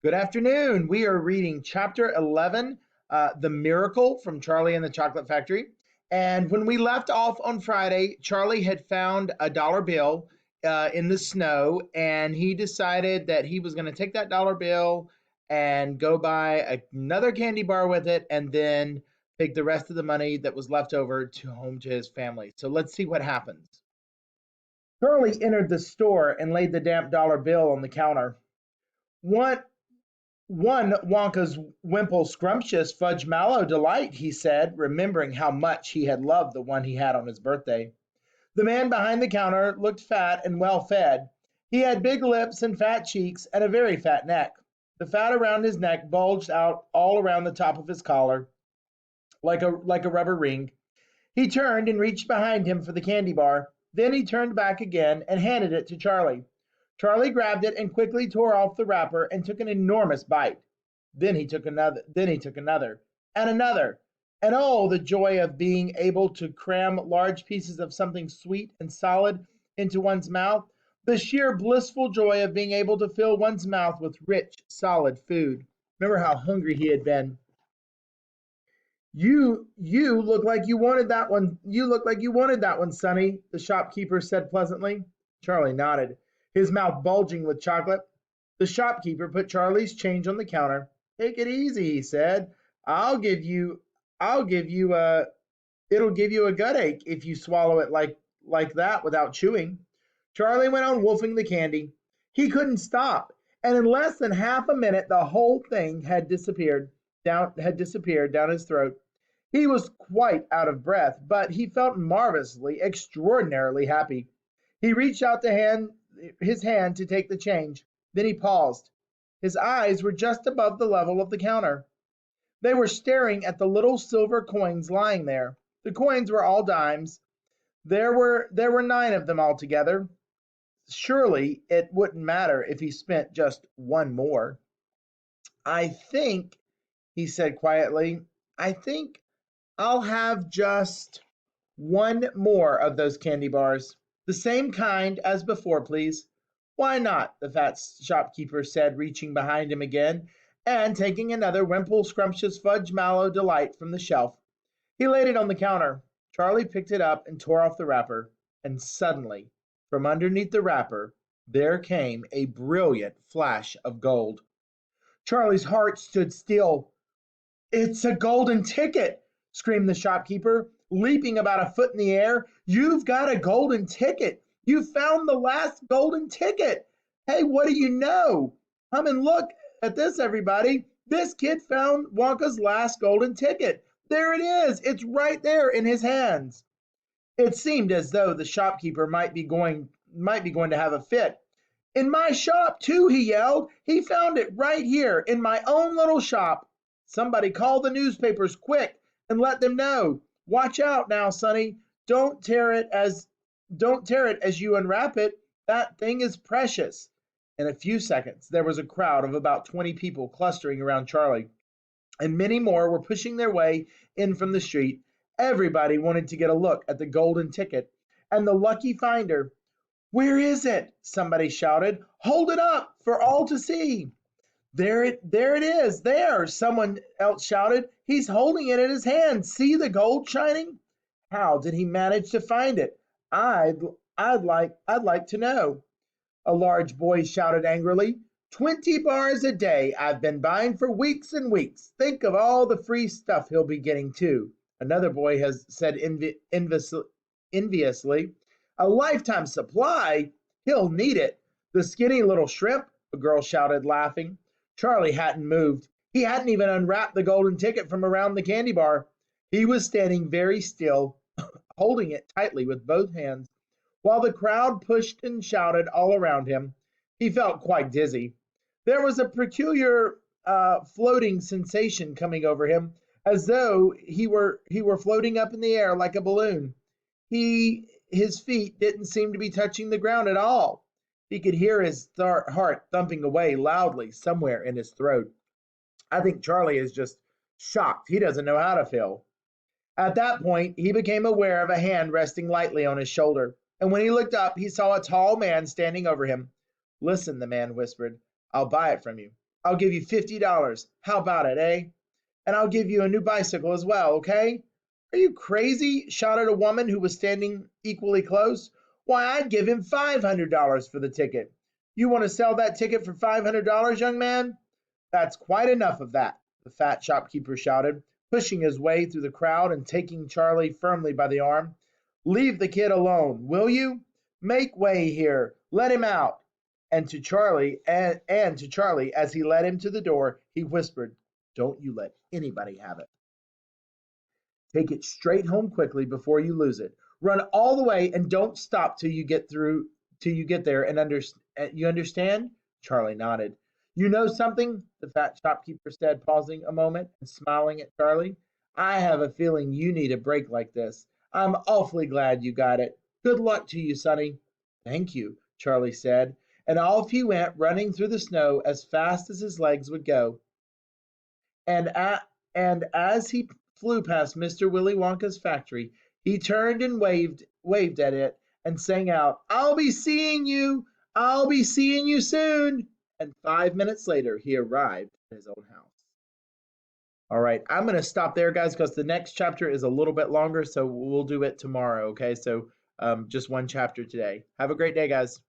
Good afternoon. We are reading chapter 11, The Miracle from Charlie and the Chocolate Factory. And when we left off on Friday, Charlie had found a dollar bill in the snow, and he decided that he was going to take that dollar bill and go buy another candy bar with it, and then take the rest of the money that was left over to home to his family. So let's see what happens. Charlie entered the store and laid the damp dollar bill on the counter. What One Wonka's Wimple Scrumptious Fudge Mallow Delight, he said, remembering how much he had loved the one he had on his birthday. The man behind the counter looked fat and well fed. He had big lips and fat cheeks and a very fat neck. The fat around his neck bulged out all around the top of his collar like a rubber ring. He turned and reached behind him for the candy bar. Then he turned back again and handed it to Charlie. Charlie grabbed it and quickly tore off the wrapper and took an enormous bite. Then he took another, and another. And oh, the joy of being able to cram large pieces of something sweet and solid into one's mouth. The sheer blissful joy of being able to fill one's mouth with rich, solid food. Remember how hungry he had been. You look like you wanted that one. You look like you wanted that one, Sonny, the shopkeeper said pleasantly. Charlie nodded, his mouth bulging with chocolate. The shopkeeper put Charlie's change on the counter. Take it easy, he said. I'll give you I'll give you a it'll give you a gut ache if you swallow it like that without chewing. Charlie went on wolfing the candy. He couldn't stop, and in less than half a minute the whole thing had disappeared down his throat. He was quite out of breath, but he felt marvelously, extraordinarily happy. He reached out his hand to take the change. Then he paused. His eyes were just above the level of the counter. They were staring at the little silver coins lying there. The coins were all dimes. There were 9 of them altogether. Surely it wouldn't matter if he spent just one more. I think, he said quietly, I think I'll have just one more of those candy bars. The same kind as before, please. Why not? The fat shopkeeper said, reaching behind him again and taking another Wimple Scrumptious Fudge Mallow Delight from the shelf. He laid it on the counter. Charlie picked it up and tore off the wrapper, and suddenly, from underneath the wrapper, there came a brilliant flash of gold. Charlie's heart stood still. It's a golden ticket, screamed the shopkeeper, leaping about a foot in the air. You've got a golden ticket. You found the last golden ticket. Hey, what do you know? Come and look at this, everybody. This kid found Wonka's last golden ticket. There it is. It's right there in his hands. It seemed as though the shopkeeper might be going to have a fit. In my shop, too, he yelled. He found it right here in my own little shop. Somebody call the newspapers quick and let them know. Watch out now, Sonny. Don't tear it as you unwrap it. That thing is precious. In a few seconds, there was a crowd of about 20 people clustering around Charlie, and many more were pushing their way in from the street. Everybody wanted to get a look at the golden ticket and the lucky finder. Where is it? Somebody shouted. Hold it up for all to see. There it is. There, someone else shouted. He's holding it in his hand. See the gold shining? How did he manage to find it? I'd I'd like to know. A large boy shouted angrily. 20 bars a day I've been buying for weeks and weeks. Think of all the free stuff he'll be getting too. Another boy has said enviously. A lifetime supply? He'll need it. The skinny little shrimp, a girl shouted, laughing. Charlie hadn't moved. He hadn't even unwrapped the golden ticket from around the candy bar. He was standing very still, holding it tightly with both hands, while the crowd pushed and shouted all around him. He felt quite dizzy. There was a peculiar floating sensation coming over him, as though he were floating up in the air like a balloon. His feet didn't seem to be touching the ground at all. He could hear his heart thumping away loudly somewhere in his throat. I think Charlie is just shocked. He doesn't know how to feel. At that point, he became aware of a hand resting lightly on his shoulder, and when he looked up, he saw a tall man standing over him. Listen, the man whispered. I'll buy it from you. I'll give you $50. How about it, eh? And I'll give you a new bicycle as well, okay? Are you crazy? Shouted a woman who was standing equally close. Why, I'd give him $500 for the ticket. You want to sell that ticket for $500, young man? That's quite enough of that, the fat shopkeeper shouted, pushing his way through the crowd and taking Charlie firmly by the arm. Leave the kid alone, will you? Make way here. Let him out. And to Charlie, as he led him to the door, he whispered, don't you let anybody have it. Take it straight home quickly before you lose it. Run all the way and don't stop till you get there and you understand? Charlie nodded. You know something? The fat shopkeeper said, pausing a moment and smiling at Charlie. I have a feeling you need a break like this. I'm awfully glad you got it. Good luck to you, Sonny. Thank you, Charlie said, and off he went running through the snow as fast as his legs would go. And as he flew past Mr. Willy Wonka's factory, he turned and waved at it and sang out, I'll be seeing you! I'll be seeing you soon! And 5 minutes later, he arrived at his own house. All right, I'm going to stop there, guys, because the next chapter is a little bit longer, so we'll do it tomorrow, okay? So just one chapter today. Have a great day, guys.